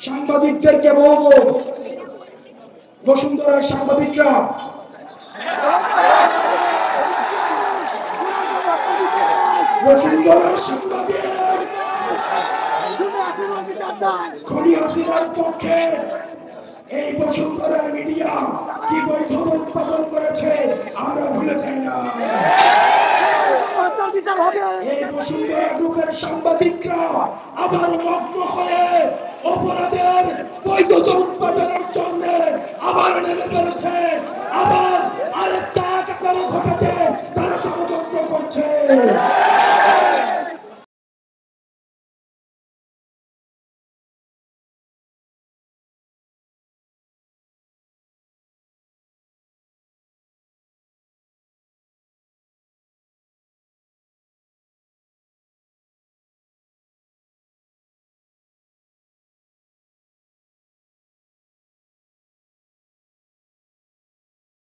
সাংবাদিকদেরকে বলবো, বসুন্ধরার সাংবাদিকরা খনি হাসিনার পক্ষে এই বসুন্ধরার মিডিয়া কি বৈধতা উৎপাদন করেছে আমরা ভুলে যাই না। এই বসুন্ধরা গ্রুপের সাংবাদিকরা আবার মগ্ন হয়ে অপরাধের বৈধতা উৎপাদনের জন্য আবার নেমে পড়েছে।